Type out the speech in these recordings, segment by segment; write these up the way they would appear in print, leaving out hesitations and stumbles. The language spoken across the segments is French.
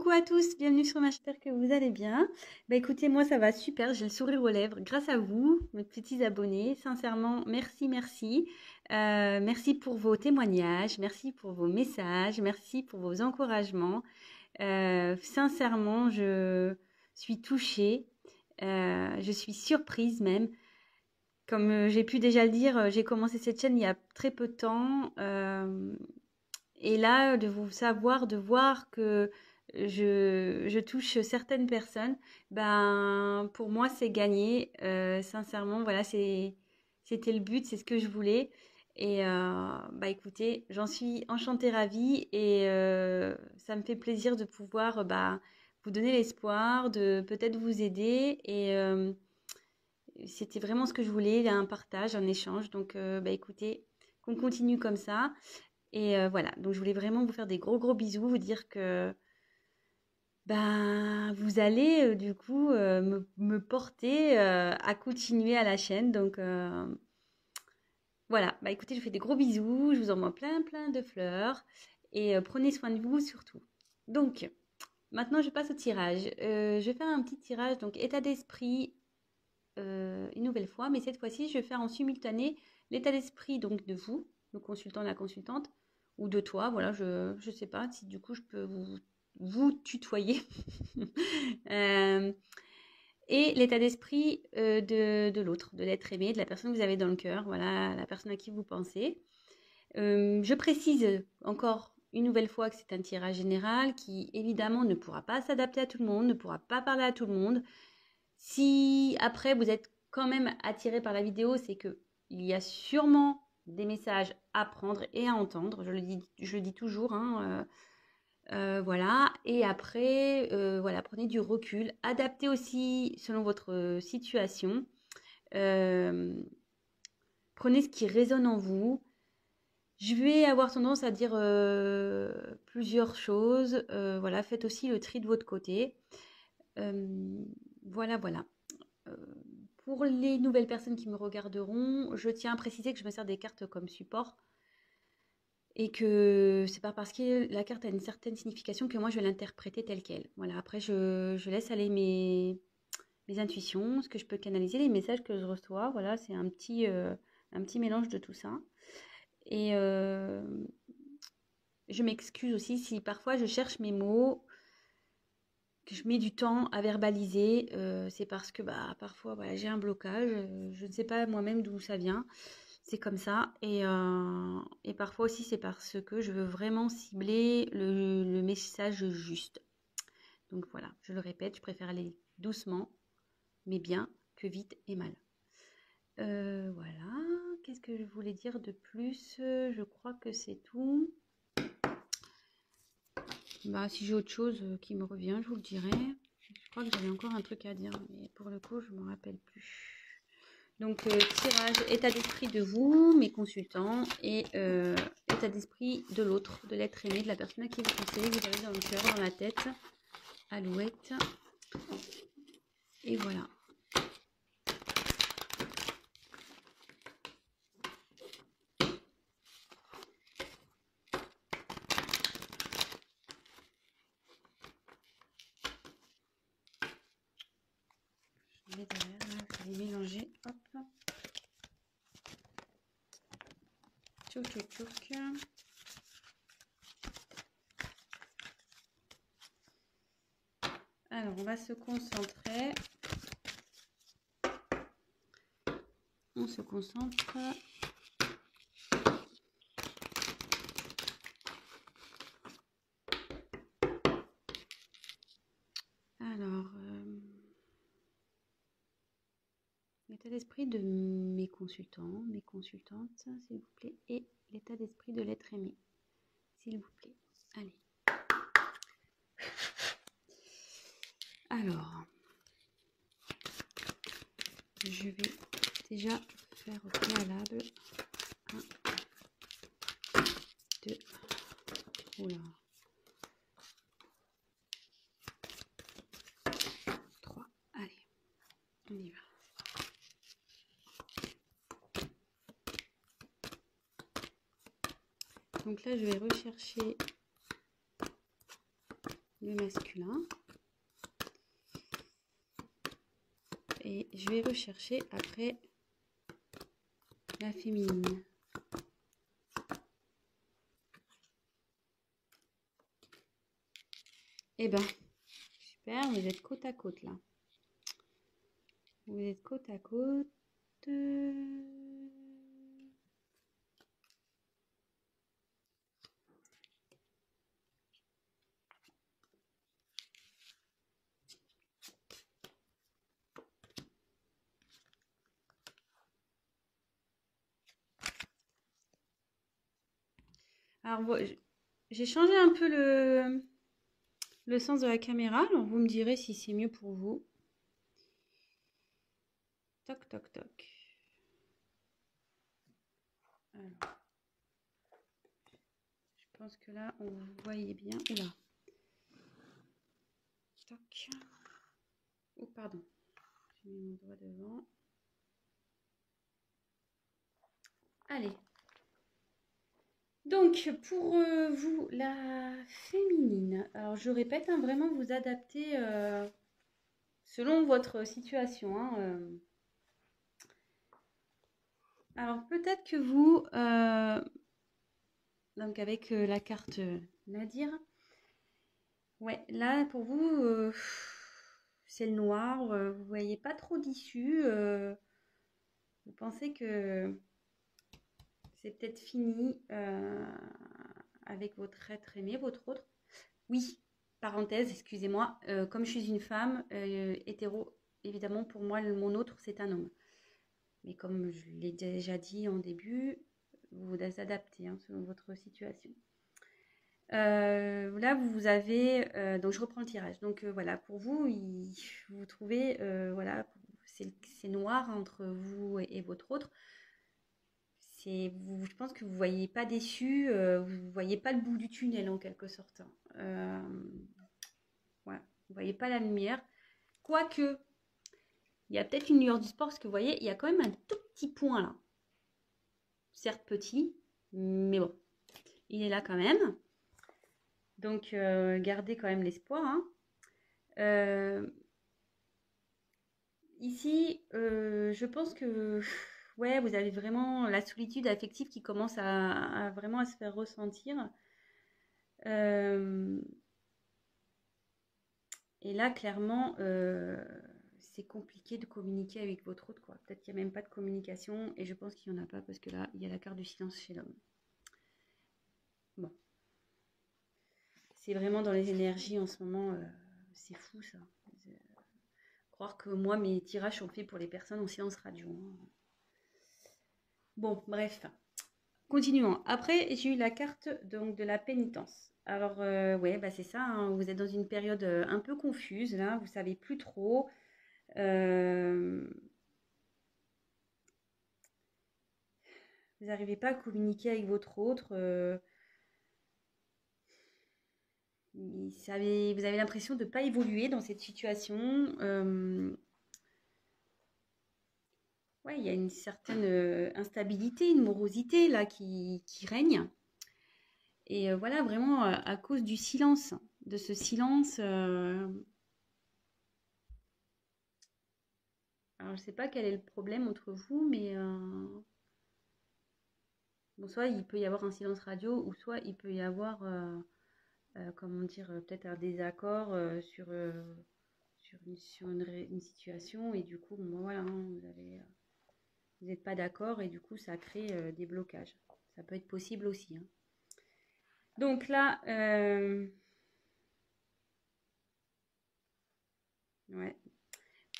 Coucou à tous, bienvenue sur ma chaîne, j'espère que vous allez bien. Bah écoutez, moi ça va super, j'ai le sourire aux lèvres grâce à vous, mes petits abonnés. Sincèrement, merci, merci. Merci pour vos témoignages, merci pour vos messages, merci pour vos encouragements. Sincèrement, je suis touchée, je suis surprise même. Comme j'ai pu déjà le dire, j'ai commencé cette chaîne il y a très peu de temps. Et là, de vous savoir, de voir que je touche certaines personnes, ben pour moi c'est gagné. Sincèrement, voilà, c'était le but, c'est ce que je voulais. Et bah écoutez, j'en suis enchantée, ravie, et ça me fait plaisir de pouvoir bah, vous donner l'espoir, de peut-être vous aider. Et c'était vraiment ce que je voulais, un partage, un échange. Donc bah écoutez, qu'on continue comme ça. Et voilà, donc je voulais vraiment vous faire des gros gros bisous, vous dire que ben, vous allez du coup me porter à continuer à la chaîne. Donc voilà, bah écoutez, je vous fais des gros bisous, je vous envoie plein plein de fleurs et prenez soin de vous surtout. Donc maintenant je passe au tirage. Je vais faire un petit tirage, donc état d'esprit une nouvelle fois, mais cette fois-ci je vais faire en simultané l'état d'esprit donc de vous, le consultant, la consultante, ou de toi, voilà, je sais pas si du coup je peux vous tutoyer. Euh, et l'état d'esprit de l'autre, de l'être aimé, de la personne que vous avez dans le cœur, voilà, la personne à qui vous pensez. Je précise encore une nouvelle fois que c'est un tirage général qui évidemment ne pourra pas s'adapter à tout le monde, ne pourra pas parler à tout le monde. Si après vous êtes quand même attiré par la vidéo, c'est que il y a sûrement des messages à prendre et à entendre. Je le dis toujours, hein, voilà. Et après, voilà, prenez du recul, adaptez aussi selon votre situation. Euh, Prenez ce qui résonne en vous. Je vais avoir tendance à dire plusieurs choses. Voilà, faites aussi le tri de votre côté. Voilà, voilà. Euh, pour les nouvelles personnes qui me regarderont, je tiens à préciser que je me sers des cartes comme support et que c'est pas parce que la carte a une certaine signification que moi je vais l'interpréter telle qu'elle. Voilà, après je laisse aller mes intuitions, ce que je peux canaliser, les messages que je reçois. Voilà, c'est un petit mélange de tout ça. Et je m'excuse aussi si parfois je cherche mes mots, que je mets du temps à verbaliser, c'est parce que bah, parfois voilà, j'ai un blocage, je ne sais pas moi-même d'où ça vient, c'est comme ça. Et parfois aussi c'est parce que je veux vraiment cibler le message juste. Donc voilà, je le répète, je préfère aller doucement, mais bien, que vite et mal. Voilà, qu'est-ce que je voulais dire de plus? Je crois que c'est tout. Bah, si j'ai autre chose qui me revient, je vous le dirai. Je crois que j'avais encore un truc à dire, mais pour le coup, je ne me rappelle plus. Donc, tirage, état d'esprit de vous, mes consultants, et état d'esprit de l'autre, de l'être aimé, de la personne à qui vous pensez, que vous avez dans le cœur, dans la tête. Alouette. Et voilà. Je mets derrière, là, je vais les mélanger. Hop. Tchouk, tchouk, tchouk. Alors, on va se concentrer. On se concentre. Alors, l'état d'esprit de mes consultants, mes consultantes, s'il vous plaît, et l'état d'esprit de l'être aimé, s'il vous plaît. Allez. Alors, je vais déjà faire au préalable 1, 2, oula, 3, allez, on y va. Donc là, je vais rechercher le masculin. Et je vais rechercher après la féminine. Eh ben, super, vous êtes côte à côte là. Vous êtes côte à côte. Alors, j'ai changé un peu le sens de la caméra. Alors, vous me direz si c'est mieux pour vous. Toc, toc, toc. Alors, je pense que là, on voyait bien. Oula. Toc. Oh, pardon. J'ai mis mon doigt devant. Allez. Donc, pour vous, la féminine, alors je répète, hein, vraiment vous adaptez selon votre situation. Hein, Alors, peut-être que vous, donc avec la carte Nadir, ouais, là, pour vous, c'est le noir, vous voyez pas trop d'issue, vous pensez que c'est peut-être fini avec votre être aimé, votre autre. Oui, parenthèse, excusez-moi, comme je suis une femme hétéro, évidemment, pour moi, mon autre, c'est un homme. Mais comme je l'ai déjà dit en début, vous vous adaptez hein, selon votre situation. Là, vous avez... donc, je reprends le tirage. Donc, voilà, pour vous, vous trouvez... voilà, c'est noir entre vous et votre autre. Je pense que vous ne voyez pas déçu, vous ne voyez pas le bout du tunnel en quelque sorte. Ouais, vous ne voyez pas la lumière. Quoique, il y a peut-être une lueur du sport, parce que vous voyez, il y a quand même un tout petit point là. Certes petit, mais bon, il est là quand même. Donc, gardez quand même l'espoir. Hein. Ici, je pense que ouais, vous avez vraiment la solitude affective qui commence à vraiment à se faire ressentir. Et là, clairement, c'est compliqué de communiquer avec votre autre. Peut-être qu'il n'y a même pas de communication. Et je pense qu'il n'y en a pas parce que là, il y a la carte du silence chez l'homme. Bon. C'est vraiment dans les énergies en ce moment. C'est fou ça. Croire que moi, mes tirages sont faits pour les personnes en silence radio. Hein. Bon, bref. Continuons. Après, j'ai eu la carte donc, de la pénitence. Alors, ouais, bah, c'est ça. Hein. Vous êtes dans une période un peu confuse, là. Vous savez plus trop. Vous n'arrivez pas à communiquer avec votre autre. Vous avez l'impression de ne pas évoluer dans cette situation. Ouais, il y a une certaine instabilité, une morosité là qui règne. Et voilà, vraiment à cause du silence, de ce silence. Alors, je ne sais pas quel est le problème entre vous, mais bon, soit il peut y avoir un silence radio, ou soit il peut y avoir, comment dire, peut-être un désaccord sur une situation, et du coup, bon, voilà, hein, vous n'êtes pas d'accord, et du coup, ça crée des blocages. Ça peut être possible aussi. Hein. Donc là, ouais.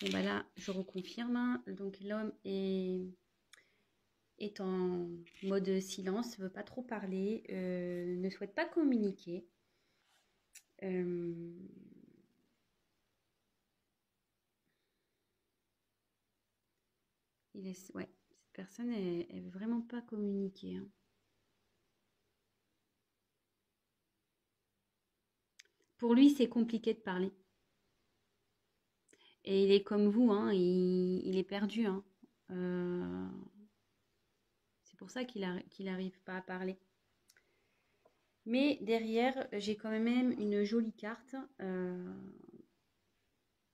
Bon, bah là, je reconfirme. Hein. Donc l'homme est en mode silence, ne veut pas trop parler, ne souhaite pas communiquer. Ouais, cette personne, elle veut vraiment pas communiquer. Hein. Pour lui, c'est compliqué de parler. Et il est comme vous, hein, il est perdu. Hein. C'est pour ça qu'il n'arrive pas à parler. Mais derrière, j'ai quand même une jolie carte.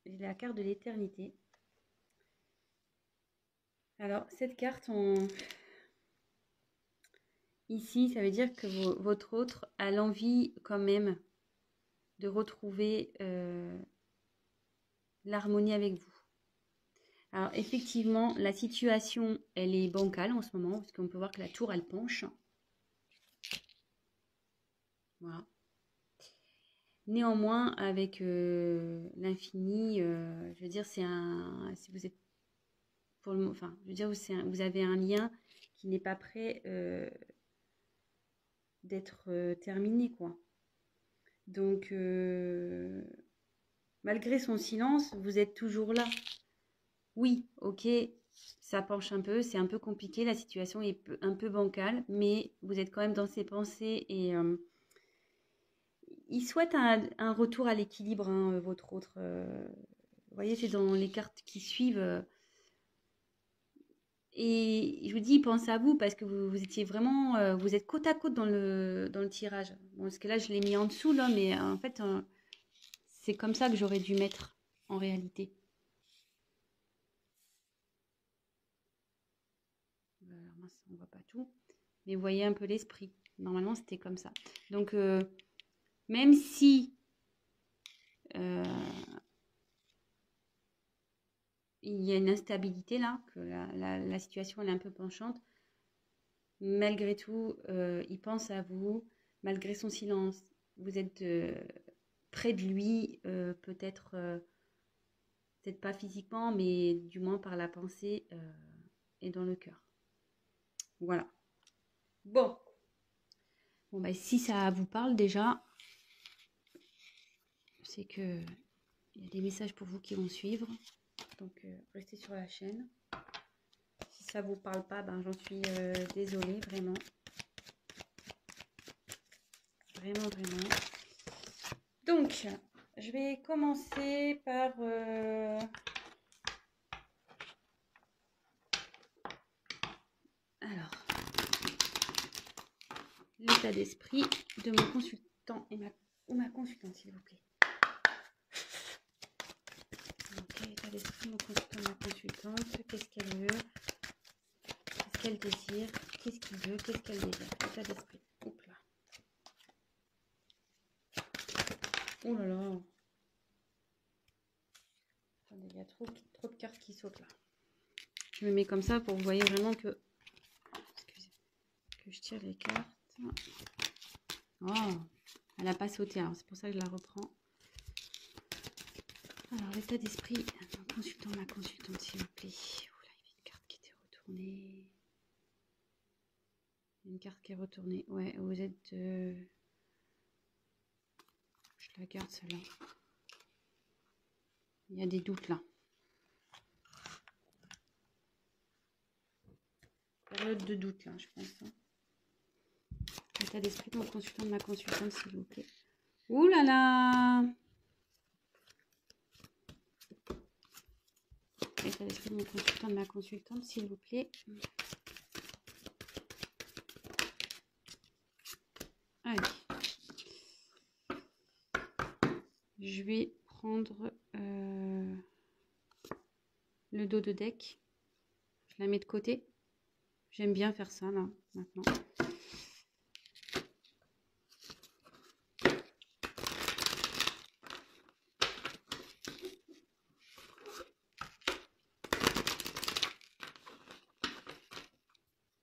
J'ai la carte de l'éternité. Alors, cette carte, ici, ça veut dire que votre autre a l'envie quand même de retrouver l'harmonie avec vous. Alors, effectivement, la situation, elle est bancale en ce moment, parce qu'on peut voir que la tour, elle penche. Voilà. Néanmoins, avec l'infini, je veux dire, c'est un... Si vous êtes... Pour le, enfin, je veux dire, vous avez un lien qui n'est pas prêt d'être terminé, quoi. Donc, malgré son silence, vous êtes toujours là. Oui, ok, ça penche un peu, c'est un peu compliqué, la situation est un peu bancale, mais vous êtes quand même dans ses pensées et il souhaite un retour à l'équilibre, hein, votre autre. Vous voyez, c'est dans les cartes qui suivent. Et je vous dis, il pense à vous parce que vous étiez vraiment, vous êtes côte à côte dans le tirage. Bon, parce que là, je l'ai mis en dessous, là, mais en fait, c'est comme ça que j'aurais dû mettre en réalité. Alors, mince, on voit pas tout. Mais vous voyez un peu l'esprit. Normalement, c'était comme ça. Donc, même si euh, il y a une instabilité là, que la situation elle est un peu penchante, malgré tout, il pense à vous, malgré son silence. Vous êtes près de lui, peut-être pas physiquement, mais du moins par la pensée et dans le cœur. Voilà. Bon. Bon, bah, si ça vous parle déjà, c'est que il y a des messages pour vous qui vont suivre. Donc, restez sur la chaîne. Si ça vous parle pas, ben, j'en suis désolée, vraiment. Vraiment, vraiment. Donc, je vais commencer par... Alors, l'état d'esprit de mon consultant ou ma consultante, s'il vous plaît. Ok, l'état d'esprit de mon consultant, ma consultante. Qu'est-ce qu'elle veut? Qu'est-ce qu'elle désire? Qu'est-ce qu'il veut? Qu'est-ce qu'elle désire? L'état d'esprit. Oups là. Oh là là. Attendez, il y a trop de cartes qui sautent là. Je me mets comme ça pour que vous voyez vraiment que... Excusez. Que je tire les cartes. Oh, elle n'a pas sauté, alors c'est pour ça que je la reprends. Alors, l'état d'esprit, mon consultant, ma consultante, s'il vous plaît. Oh là, il y avait une carte qui était retournée. Une carte qui est retournée. Ouais, vous êtes... Je la garde, celle-là. Il y a des doutes, là. Période de doute, là, je pense. Hein. L'état d'esprit de mon consultant, de ma consultante, s'il vous plaît. Ouh là là! L'état d'esprit de mon consultant, de ma consultante, s'il vous plaît. Allez. Je vais prendre le dos de deck. Je la mets de côté. J'aime bien faire ça, là, maintenant.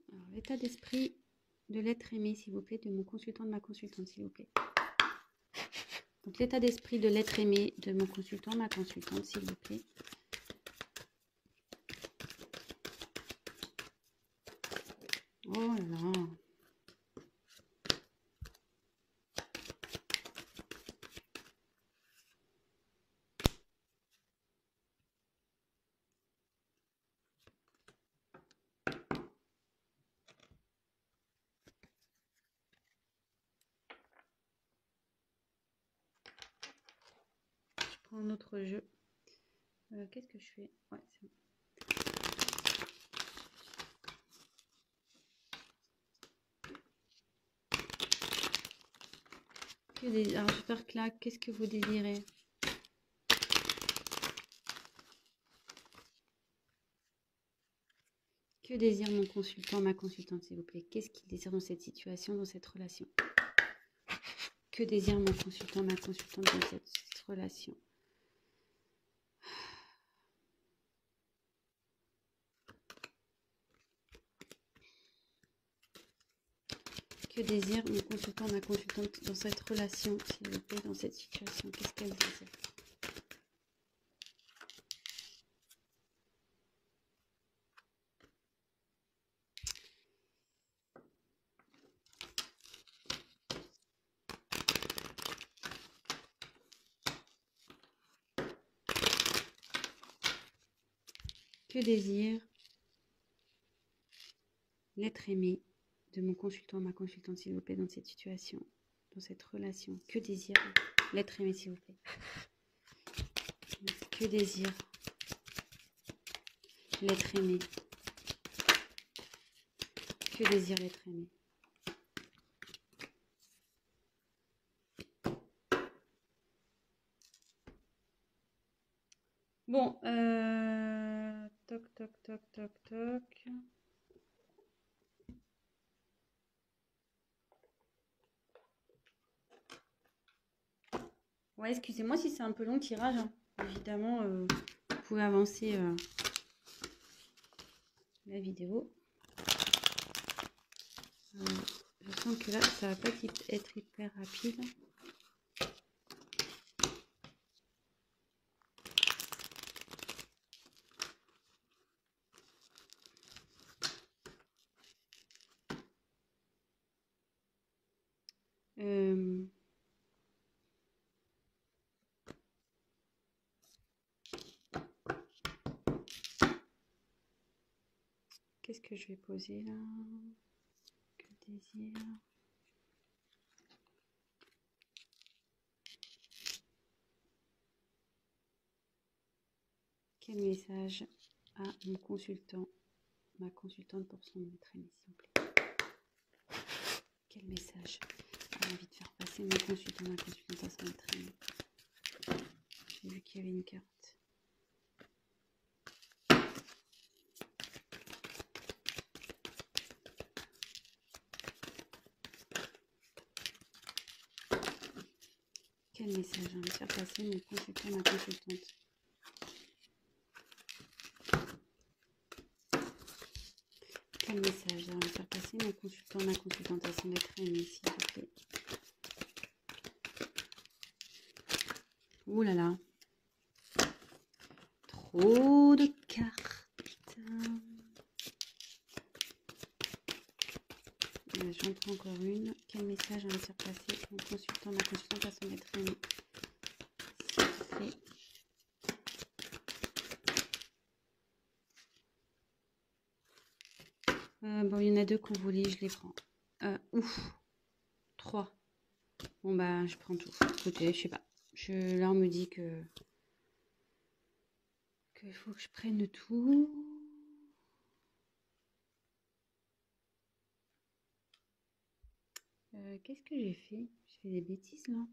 Alors, l'état d'esprit de l'être aimé, s'il vous plaît, de mon consultant, de ma consultante, s'il vous plaît. Donc, l'état d'esprit de l'être aimé de mon consultant, ma consultante, s'il vous plaît. Oh là là. Je prends un autre jeu. Qu'est-ce que je fais? Ouais, c'est bon. Alors, je vais faire claque. Qu'est-ce que vous désirez? Que désire mon consultant, ma consultante, s'il vous plaît? Qu'est-ce qu'il désire dans cette situation, dans cette relation? Que désire mon consultant, ma consultante dans cette relation? Que désire mon consultant, ma consultante dans cette relation, s'il vous plaît, dans cette situation? Qu'est-ce qu'elle désire? Que désire l'être aimé de mon consultant, ma consultante, s'il vous plaît, dans cette situation, dans cette relation? Que désire l'être aimé, s'il vous plaît? Que désire l'être aimé? Que désire l'être aimé? Bon, toc, toc, toc, toc, toc. Ouais, excusez-moi si c'est un peu long le tirage, hein. Évidemment, vous pouvez avancer la vidéo. Je sens que là, ça va pas être hyper rapide. Qu'est-ce que je vais poser là? Que désire? Quel message à mon consultant, ma consultante pour son être aimé, s'il vous plaît? Quel message a envie de faire passer mon consultant, ma consultante à son être aimé? J'ai vu qu'il y avait une carte. Quel message a envie de faire passer mon consultant, ma consultante? Quel message a envie de faire passer mon consultant, ma consultante à son être aimé, s'il vous plaît? Ouh là là. Trop de cartes. J'en prends encore une. Quel message a envie de faire passer mon consultant, ma consultante à son être aimé, s'il vous plaît? Bon, il y en a deux qu'on voulait, je les prends. Ouf. 3. Bon, bah, je prends tout. Écoutez, je sais pas. Là, on me dit que il faut que je prenne tout. Qu'est-ce que j'ai fait? J'ai fait des bêtises, là.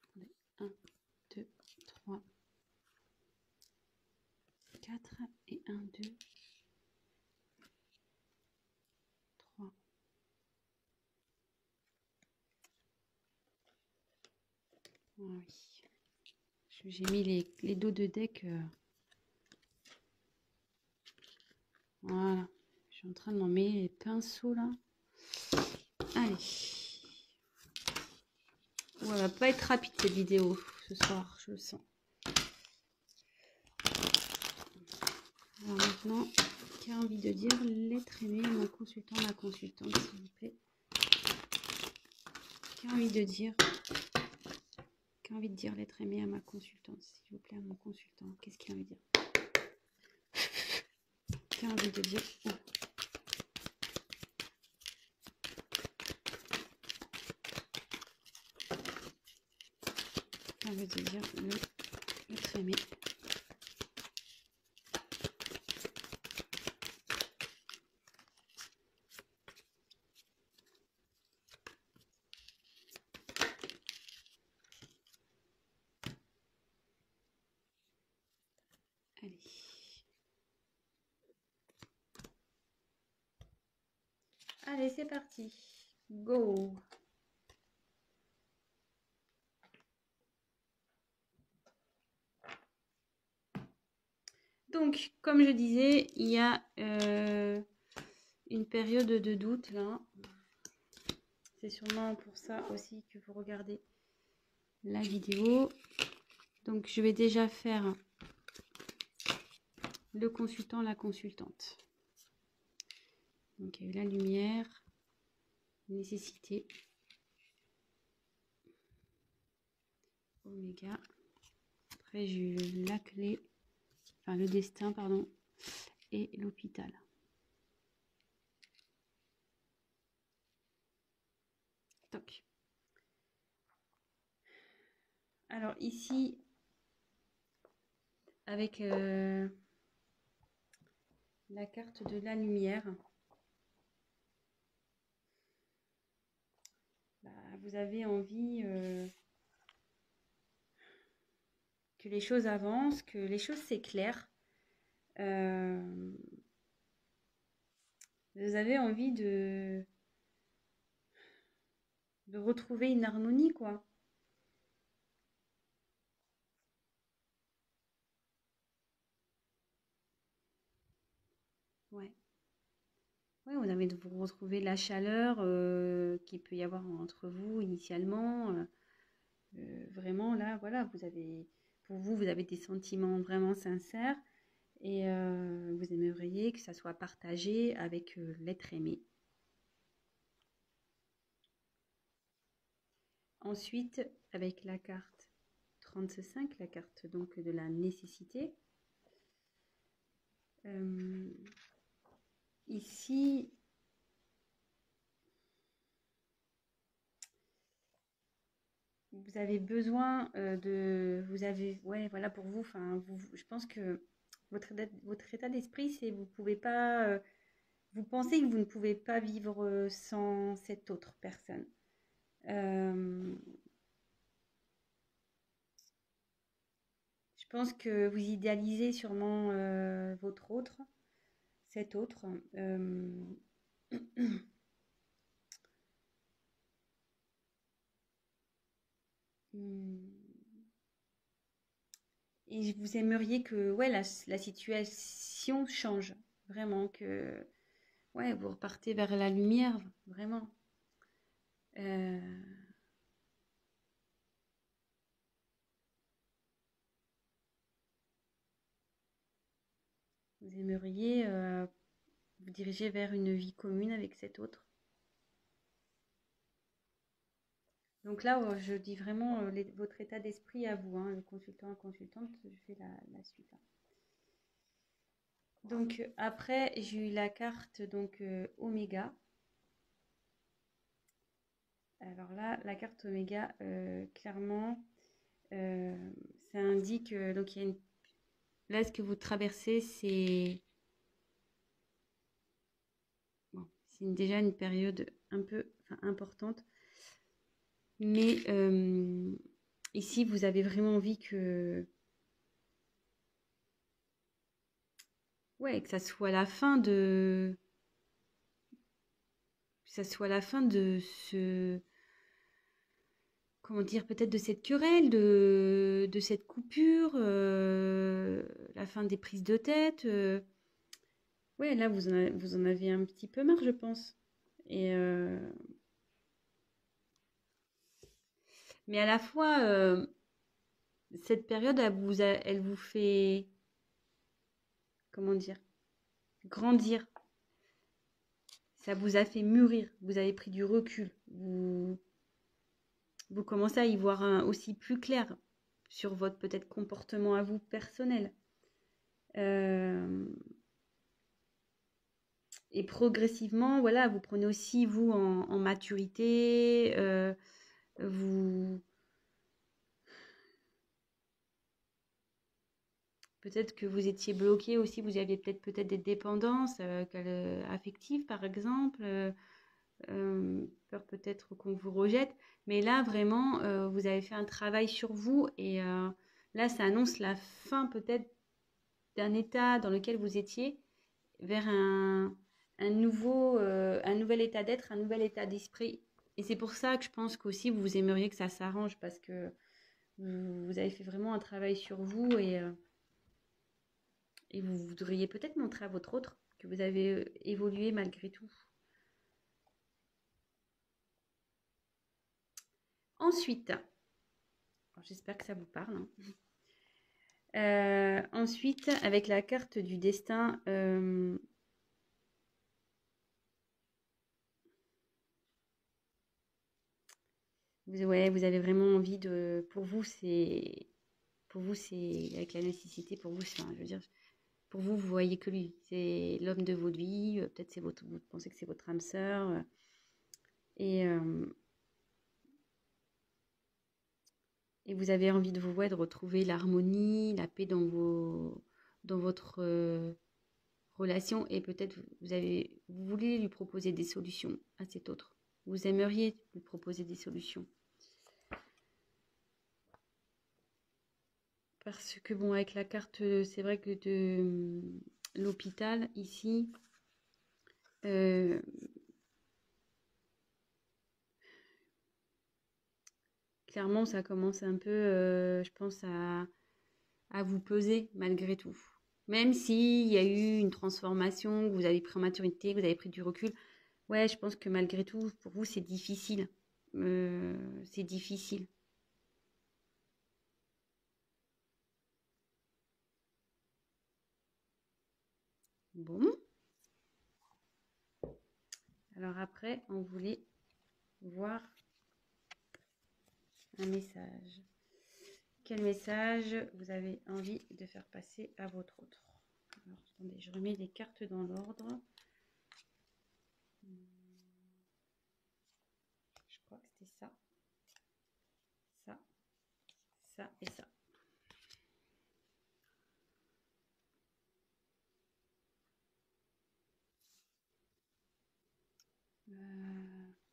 Attendez. 1, 2, 3, 4 et 1, 2, 3. Ah oui. J'ai mis les dos de deck. Voilà. Je suis en train de m'en mettre les pinceaux là. Allez. Ouais, elle va pas être rapide cette vidéo ce soir, je le sens. Alors maintenant, qui a envie de dire l'être aimé, mon consultant, ma consultante, s'il vous plaît? Qui a envie de dire l'être aimé à ma consultante, s'il vous plaît, à mon consultant? Qu'est-ce qu'il a envie de dire? Qui a envie de dire Qui a envie de dire l'être aimé? Allez, c'est parti. Go. Donc, comme je disais, il y a une période de doute là. C'est sûrement pour ça aussi que vous regardez la vidéo. Donc, je vais déjà faire le consultant, la consultante. Donc, il y a eu la lumière, nécessité, oméga. Après, j'ai eu la clé, enfin le destin, pardon, et l'hôpital. Toc. Alors ici, avec la carte de la lumière, bah, vous avez envie que les choses avancent, que les choses s'éclairent. Vous avez envie de retrouver une harmonie, quoi. Ouais. Ouais, vous avez de vous retrouver la chaleur qu'il peut y avoir entre vous initialement. Vraiment, là, voilà, vous avez, pour vous, vous avez des sentiments vraiment sincères et vous aimeriez que ça soit partagé avec l'être aimé. Ensuite, avec la carte 35, la carte donc de la nécessité. Ici, vous avez besoin vous avez, ouais, voilà, pour vous, enfin, je pense que votre état d'esprit, c'est vous pouvez pas, vous pensez que vous ne pouvez pas vivre sans cette autre personne. Je pense que vous idéalisez sûrement votre autre, cet autre. Et vous aimeriez que ouais, la situation change. Vraiment, que ouais, vous repartez vers la lumière, vraiment. Euh, vous aimeriez vous diriger vers une vie commune avec cet autre. Donc là, je dis vraiment votre état d'esprit à vous, hein, le consultant, la consultante, je fais la suite. Hein. Donc après, j'ai eu la carte donc Oméga. Alors là, la carte Oméga, clairement, ça indique donc il y a une... Là, ce que vous traversez, c'est bon, c'est déjà une période un peu importante, mais ici, vous avez vraiment envie que ouais, que ça soit la fin de ça soit la fin de ce comment dire, peut-être de cette querelle, de cette coupure, la fin des prises de tête. Ouais, là, vous en avez un petit peu marre, je pense. Et, mais à la fois, cette période, elle vous fait, comment dire, grandir. Ça vous a fait mûrir. Vous avez pris du recul. Vous commencez à y voir aussi plus clair sur votre peut-être comportement à vous personnel. Et progressivement, voilà, vous prenez aussi vous en maturité, vous peut-être que vous étiez bloqué aussi, vous aviez peut-être des dépendances affectives par exemple, peur peut-être qu'on vous rejette, mais là vraiment vous avez fait un travail sur vous et là ça annonce la fin peut-être d'un état dans lequel vous étiez vers un nouvel état d'être, un nouvel état d'esprit. Et c'est pour ça que je pense qu'aussi vous aimeriez que ça s'arrange parce que vous avez fait vraiment un travail sur vous et vous voudriez peut-être montrer à votre autre que vous avez évolué malgré tout. Ensuite, j'espère que ça vous parle. Ensuite, avec la carte du destin, ouais, vous avez vraiment envie de. Pour vous, c'est avec la nécessité. Pour vous, enfin, je veux dire, pour vous, vous voyez que lui. C'est l'homme de votre vie. Peut-être c'est votre. Vous pensez que c'est votre âme sœur. Et, euh, et vous avez envie de vous ouais, de retrouver l'harmonie, la paix dans votre relation. Et peut-être vous voulez lui proposer des solutions à cet autre. Vous aimeriez lui proposer des solutions. Parce que bon, avec la carte, c'est vrai que de l'hôpital, ici, euh, clairement, ça commence un peu, je pense, à vous peser malgré tout. Même s'il y a eu une transformation, que vous avez pris en maturité, que vous avez pris du recul, ouais, je pense que malgré tout, pour vous, c'est difficile. C'est difficile. Bon. Alors après, on voulait voir un message. Quel message vous avez envie de faire passer à votre autre? Alors, attendez, je remets les cartes dans l'ordre. Je crois que c'était ça, ça, ça et ça.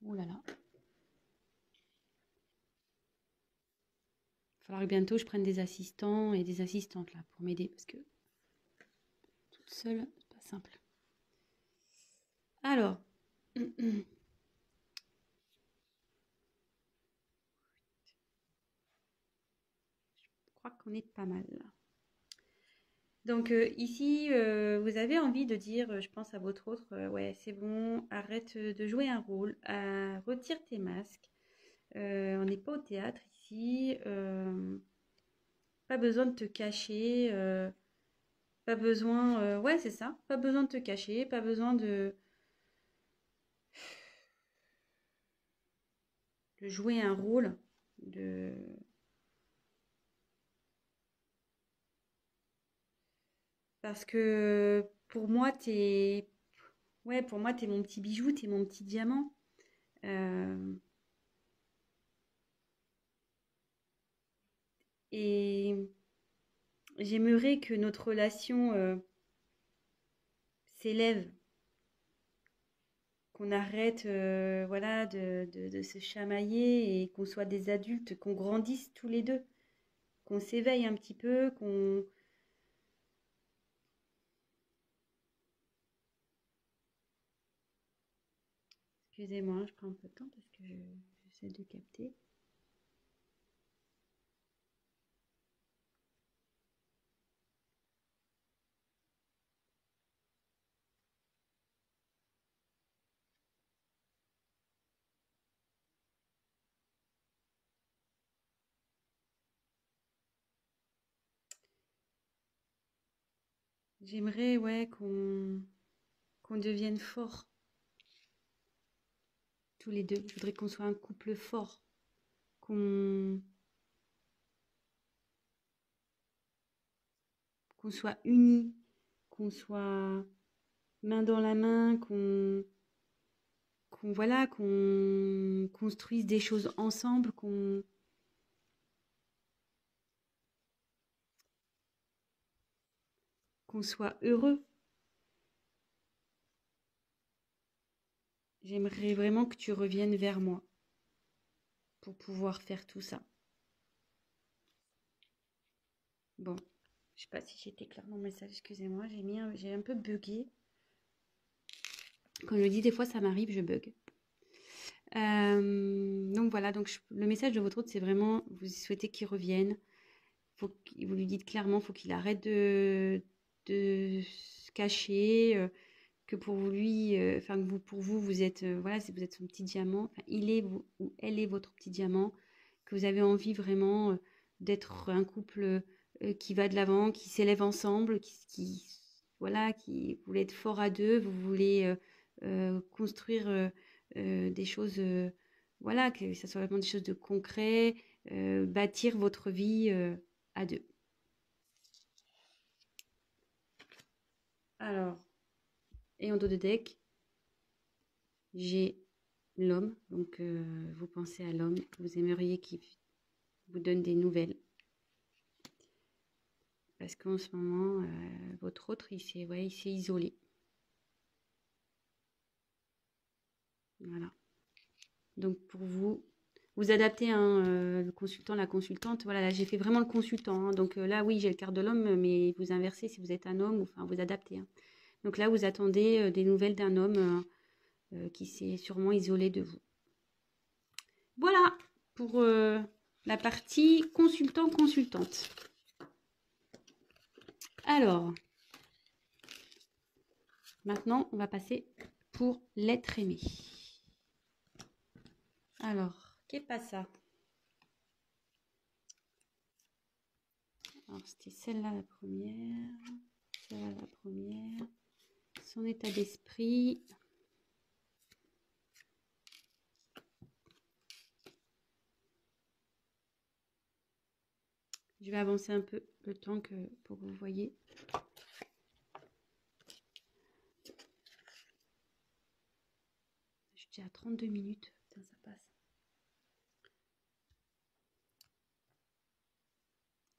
Oh là là. Il va falloir que bientôt je prenne des assistants et des assistantes là pour m'aider parce que toute seule, c'est pas simple. Alors, je crois qu'on est pas mal là. Donc ici, vous avez envie de dire, je pense à votre autre, ouais, c'est bon, arrête de jouer un rôle, retire tes masques. On n'est pas au théâtre ici, pas besoin de te cacher, pas besoin, ouais, c'est ça, pas besoin de te cacher, pas besoin de jouer un rôle, de parce que pour moi, ouais, pour moi, t'es mon petit bijou, t'es mon petit diamant. Euh, et j'aimerais que notre relation s'élève, qu'on arrête voilà, de se chamailler et qu'on soit des adultes, qu'on grandisse tous les deux, qu'on s'éveille un petit peu, qu'on... Excusez-moi, je prends un peu de temps parce que j'essaie de capter. J'aimerais, ouais, qu'on devienne fort tous les deux. Je voudrais qu'on soit un couple fort, qu'on qu'on soit unis, qu'on soit main dans la main, qu'on voilà, qu'on construise des choses ensemble, qu'on soit heureux. J'aimerais vraiment que tu reviennes vers moi pour pouvoir faire tout ça. Bon, je sais pas si j'étais claire dans le message, excusez-moi, j'ai un peu bugué. Quand je dis des fois ça m'arrive, je bug. Donc voilà, donc le message de votre hôte, c'est vraiment, vous souhaitez qu'il revienne. Vous lui dites clairement, faut qu'il arrête de se cacher, que pour lui, enfin que pour vous, vous êtes, voilà, vous êtes son petit diamant. Enfin, il est ou elle est votre petit diamant. Que vous avez envie vraiment d'être un couple qui va de l'avant, qui s'élève ensemble, voilà, qui voulez être fort à deux. Vous voulez construire des choses, voilà, que ça soit vraiment des choses de concret, bâtir votre vie à deux. Alors, et en dos de deck, j'ai l'homme. Donc, vous pensez à l'homme. Vous aimeriez qu'il vous donne des nouvelles. Parce qu'en ce moment, votre autre, il s'est isolé. Voilà. Donc, pour vous, vous adaptez le consultant, la consultante. Voilà, là, j'ai fait vraiment le consultant. Hein. Donc là, oui, j'ai le quart de l'homme, mais vous inversez si vous êtes un homme, enfin, vous adaptez. Hein. Donc là, vous attendez des nouvelles d'un homme qui s'est sûrement isolé de vous. Voilà pour la partie consultant-consultante. Alors, maintenant, on va passer pour l'être aimé. Alors, qu'est pas ça? Alors, c'était celle-là la première. Celle-là la première. Son état d'esprit. Je vais avancer un peu le temps pour que vous voyez. Je suis déjà à 32 minutes. Putain, ça passe.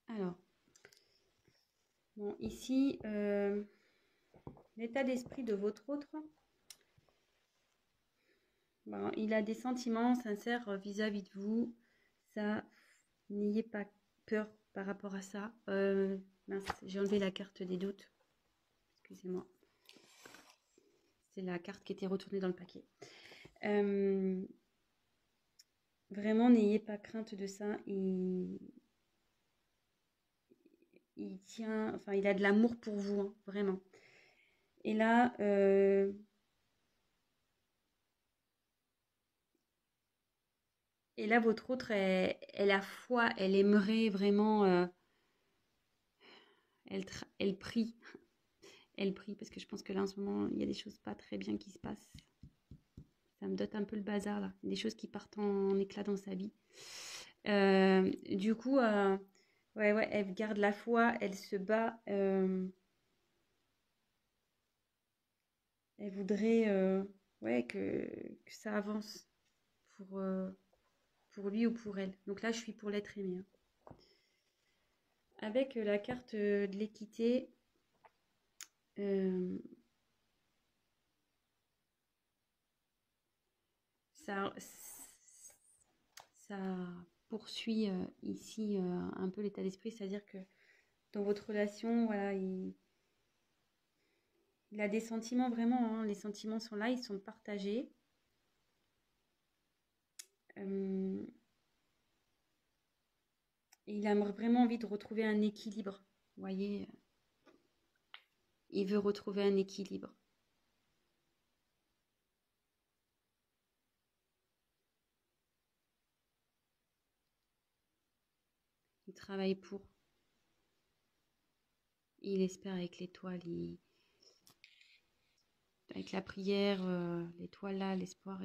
Alors, bon, ici, l'état d'esprit de votre autre. Bon, il a des sentiments sincères vis-à-vis de vous. Ça, n'ayez pas peur par rapport à ça. Mince, j'ai enlevé la carte des doutes. Excusez-moi. C'est la carte qui était retournée dans le paquet. Vraiment, n'ayez pas crainte de ça. Il tient, enfin, il a de l'amour pour vous, hein, vraiment. Et là, votre autre, elle a foi, elle aimerait vraiment, elle prie. Elle prie parce que je pense que là, en ce moment, il y a des choses pas très bien qui se passent. Ça me dote un peu le bazar, là. Des choses qui partent en éclat dans sa vie. Du coup, ouais, elle garde la foi, elle se bat. Elle voudrait ouais, que ça avance pour lui ou pour elle. Donc là, je suis pour l'être aimé. Hein. Avec la carte de l'équité, ça, ça poursuit ici un peu l'état d'esprit, c'est-à-dire que dans votre relation, voilà, il a des sentiments vraiment, hein, les sentiments sont là, ils sont partagés. Et il a vraiment envie de retrouver un équilibre. Vous voyez, il veut retrouver un équilibre. Il travaille pour. Il espère avec l'étoile, avec la prière, l'étoile là, l'espoir.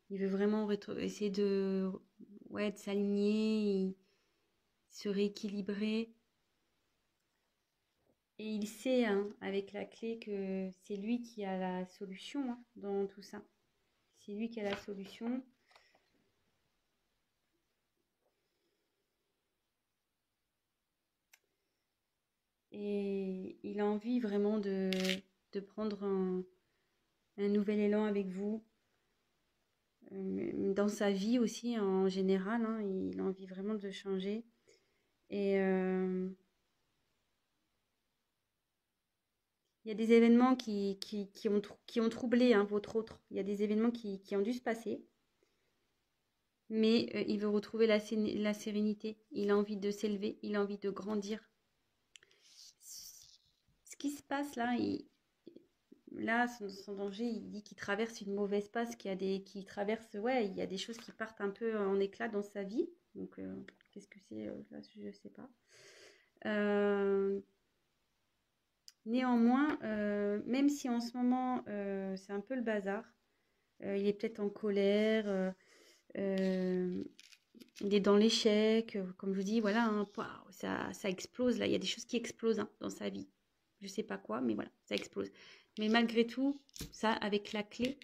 Il veut vraiment essayer de s'aligner, se rééquilibrer. Et il sait, hein, avec la clé, que c'est lui qui a la solution hein, dans tout ça. C'est lui qui a la solution. Et il a envie vraiment de prendre un nouvel élan avec vous. Dans sa vie aussi, en général, hein, il a envie vraiment de changer. Et Il y a des événements qui ont troublé hein, votre autre. Il y a des événements qui ont dû se passer. Mais il veut retrouver la sérénité. Il a envie de s'élever. Il a envie de grandir. Ce qui se passe là, là, son danger, il dit qu'il traverse une mauvaise passe, qu'il traverse, ouais, il y a des choses qui partent un peu en éclat dans sa vie. Donc, qu'est-ce que c'est là, je ne sais pas. Néanmoins, même si en ce moment, c'est un peu le bazar, il est peut-être en colère, il est dans l'échec, comme je vous dis, voilà, hein, ça explose, là, il y a des choses qui explosent hein, dans sa vie. Je ne sais pas quoi, mais voilà, ça explose. Mais malgré tout, ça, avec la clé,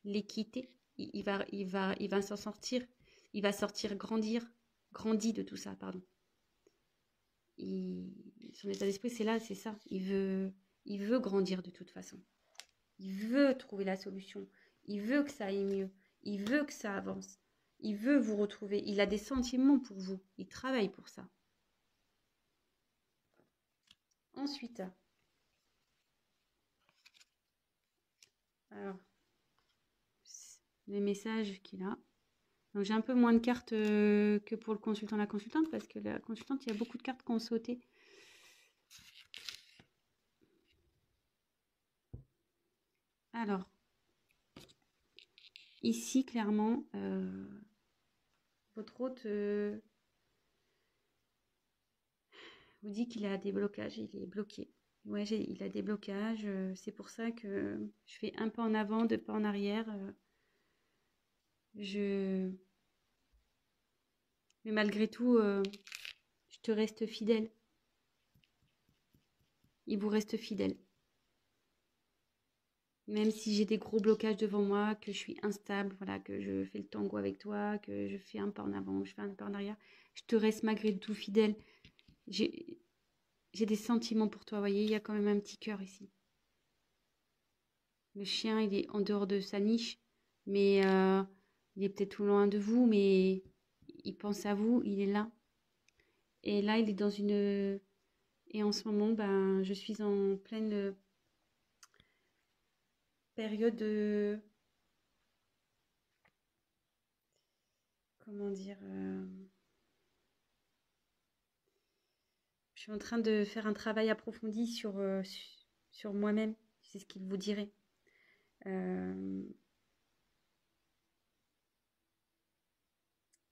l'équité, il va s'en sortir. Il va sortir grandi de tout ça, pardon. Son état d'esprit, c'est là, c'est ça. Il veut grandir de toute façon. Il veut trouver la solution. Il veut que ça aille mieux. Il veut que ça avance. Il veut vous retrouver. Il a des sentiments pour vous. Il travaille pour ça. Ensuite, alors, les messages qu'il a. Donc j'ai un peu moins de cartes que pour le consultant, la consultante, parce que la consultante, il y a beaucoup de cartes qui ont sauté. Alors, ici, clairement, votre hôte vous dit qu'il a des blocages, il est bloqué. Ouais, il a des blocages, c'est pour ça que je fais un pas en avant, deux pas en arrière. Mais malgré tout, je te reste fidèle. Il vous reste fidèle. Même si j'ai des gros blocages devant moi, que je suis instable, voilà, que je fais le tango avec toi, que je fais un pas en avant, je fais un pas en arrière, je te reste malgré tout fidèle. J'ai des sentiments pour toi, vous voyez, il y a quand même un petit cœur ici. Le chien, il est en dehors de sa niche, mais il est peut-être tout loin de vous, mais il pense à vous, il est là. Et là, il est dans une... Et en ce moment, ben, je suis en pleine période de... Comment dire je suis en train de faire un travail approfondi sur moi-même. C'est ce qu'il vous dirait. Je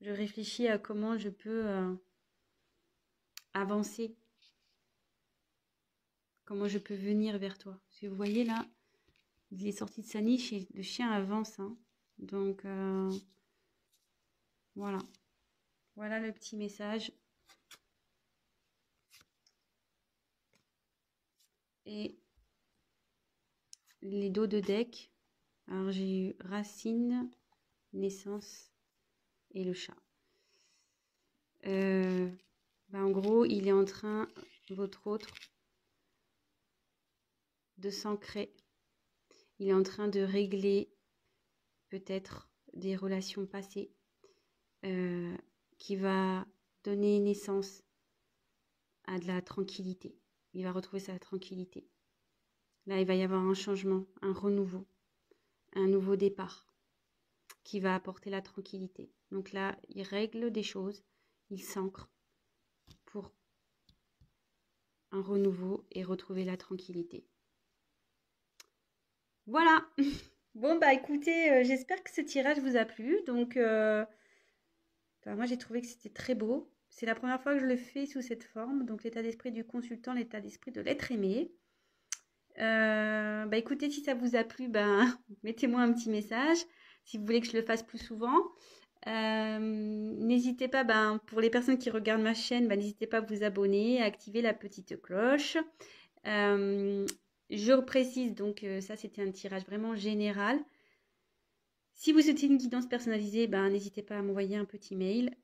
réfléchis à comment je peux avancer. Comment je peux venir vers toi. Parce que vous voyez là, il est sorti de sa niche et le chien avance. Hein. Donc, voilà. Voilà le petit message. Et les dos de deck. Alors, j'ai eu racine, naissance et le chat. En gros, il est en train, votre autre, de s'ancrer. Il est en train de régler peut-être des relations passées qui va donner naissance à de la tranquillité. Il va retrouver sa tranquillité. Là, il va y avoir un changement, un renouveau, un nouveau départ qui va apporter la tranquillité. Donc là, il règle des choses, il s'ancre pour un renouveau et retrouver la tranquillité. Voilà. Bon, bah écoutez, j'espère que ce tirage vous a plu. Donc, moi, j'ai trouvé que c'était très beau. C'est la première fois que je le fais sous cette forme. Donc, l'état d'esprit du consultant, l'état d'esprit de l'être aimé. Écoutez, si ça vous a plu, mettez-moi un petit message. Si vous voulez que je le fasse plus souvent. N'hésitez pas, pour les personnes qui regardent ma chaîne, n'hésitez pas à vous abonner, à activer la petite cloche. Je précise, donc ça c'était un tirage vraiment général. Si vous souhaitez une guidance personnalisée, n'hésitez pas à m'envoyer un petit mail.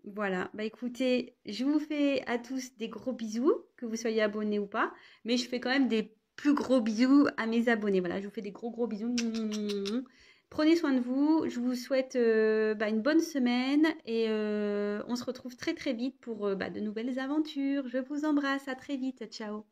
Voilà, écoutez, je vous fais à tous des gros bisous, que vous soyez abonnés ou pas. Mais je fais quand même des plus gros bisous à mes abonnés. Voilà, je vous fais des gros bisous. Prenez soin de vous. Je vous souhaite une bonne semaine. Et on se retrouve très très vite pour de nouvelles aventures. Je vous embrasse, à très vite. Ciao.